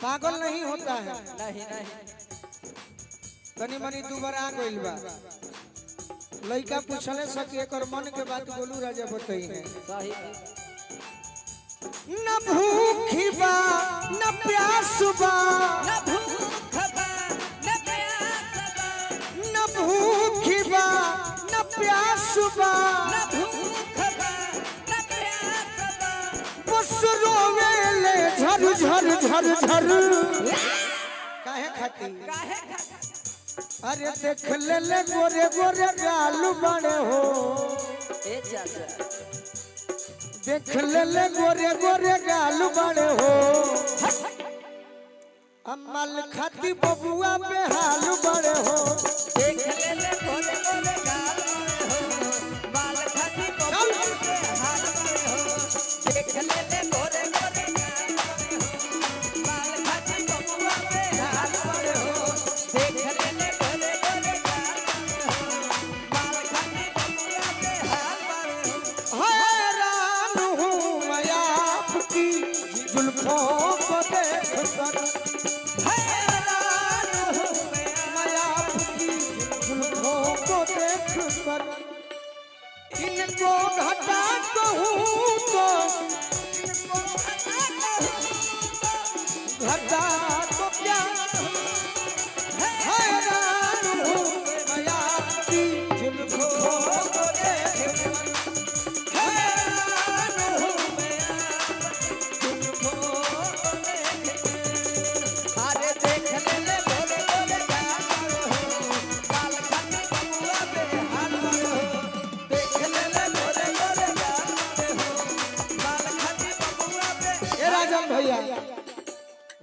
पागल नहीं होता है। नहीं नहीं तनी मनी दुबारा गइल बा। लइका पूछले सकी एकर मन के बात गोलू राजा बताई है। सही न भूखी बा न प्यास बा, न भूख बा न प्यास बा, न भूखी बा न प्यास बा, न भूख बा न प्यास बा, बस रोवेले झर झर झर झर। काहे खाती? काहे खाती? अरे देख ले ले गोरे गोरे गाल बड़े हो, ए चाचा देख ले ले गोरे गोरे गाल बड़े हो। अमल खाती बबुआ बेहाल बड़े हो। देख ले ले गोरे गोरे गाल बड़े हो, बाल खाती बबुआ के हाल बड़े हो। देख ले ले गोरे गोरे गाल बड़े हो, बाल खाती बबुआ के हाल बड़े हो। देख ले ले गोरे गोरे गाल बड़े हो, बाल खाती बबुआ के हाल बड़े हो। हैरान हूँ मैं आपकी जुल्फों को देखकर, हैरान हूँ मैं आपकी जुल्फों को देखकर। इनको घटा कहूँ तो घटा तो क्या, हैरान हूँ मैं आपकी जुल्फों को देखकर। हैरान हूँ मैं अरे देख ले ले गोरे गोरे गाल बड़े हो, बाल खाती बबुआ के हाल बड़े हो। देख ले ले गोरे गोरे गाल बड़े हो, बाल खाती बबुआ के। ए राजन भैया,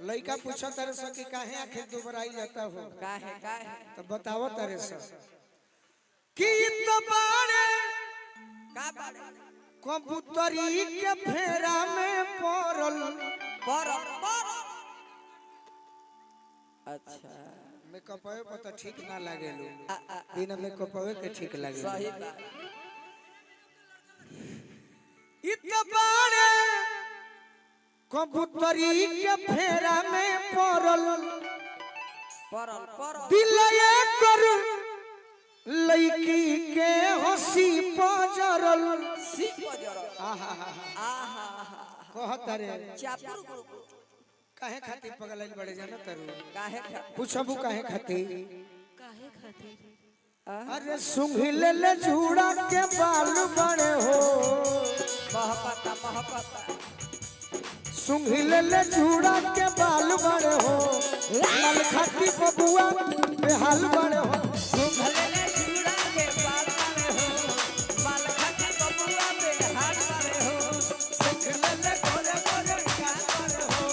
लइका पूछा तारे से कि काहे आखिर दुबराई जाता हो, काहे तो बताओ तारे से कि तो बारे का बारे कबूतरी के फेरा में पड़ल। परल परल। अच्छा मेकअपवे पर तो ठीक ना लागेलू, आ, आ, आ, बिना मेकअपवे के ठीक लागे। सही बात। इतबारे कबूतरी के फेरा में पड़ल। परल परल। दिल ये कर लड़की के हंसी पजरल। सीख बजरो। आहा आहा कहत रे चापुर गुरु काहे खातिर पगलाइल बड़े जाना तरू? काहे खा पूछबू काहे खातिर? काहे खातिर? अरे सुंघिल ले जूड़ा के बाल बड़े हो, महपता महपता। सुंघिल ले जूड़ा के बाल बड़े हो। लाल खाती बबुआ बेहाल बड़े हो। सुंघले ले चूड़ा के बाल बड़े हो, बाल खाती बबुआ पे हाथ बड़े हो। सुंघिल ले गोरे गोरे गाल बड़े हो,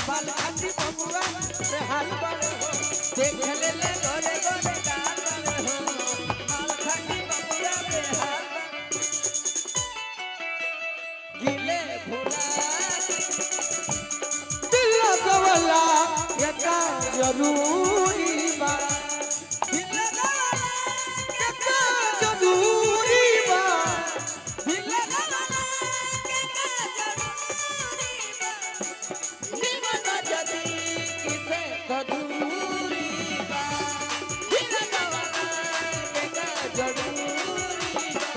बाल खाती बबुआ बेहाल बड़े हो। देख ले ले गोरे गोरे गाल बड़े हो, बाल खाती बबुआ पे हाथ गिले फुला। दिल गवला ये का जरूरी बा, दिल गवाला ये का जरूरी बा। दिल गवाला के का जरूरी बा। जीवन जदी किसे कदूरी बा। दिल गवाला के का जरूरी बा।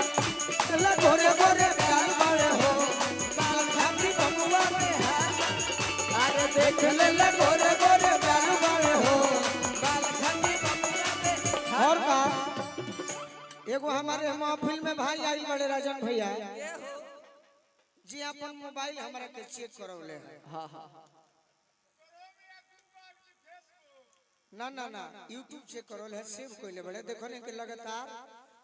ला गोरे गोरे गाल बड़े हो, बाल खाती बबुआ पे हाथ। अरे देख ले ले गोरे गोरे गाल बड़े हो। बाल खाती बबुआ पे हाथ। और का एगो हमारे महफिल में भाई आई बड़े राजन भैया ये हो। जी अपन मोबाइल हमरा के चेक करौले है। हाँ हाँ ना ना ना यूट्यूब चेक करौले है, सेव कइले बड़े। देखो ने कि लगातार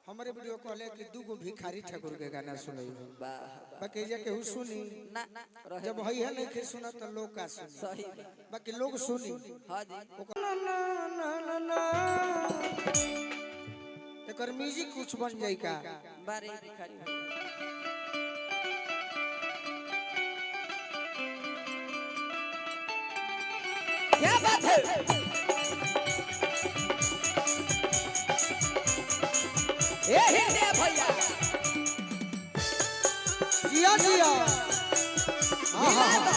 हमारे वीडियो कहले कि दूगो भिखारी ठाकुर के गाना सुनई हो। वाह बाकी जे केहू सुनी, ना रहे जब है नहीं के सुना तो लोग का सुनी, सही। बाकी लोग सुनी। हाँ जी ना ना ना ना ना एकर म्यूजिक कुछ बन जाई का। बारे भिखारी क्या बात है? हे भैया जिया जिया। मिला दो।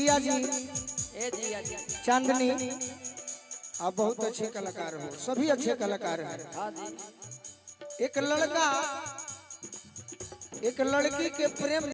जिया जी, ए जिया जी। चांदनी, आप बहुत अच्छे कलाकार हो, सभी अच्छे कलाकार हैं। हाँ जी। एक लड़का एक लड़की के प्रेम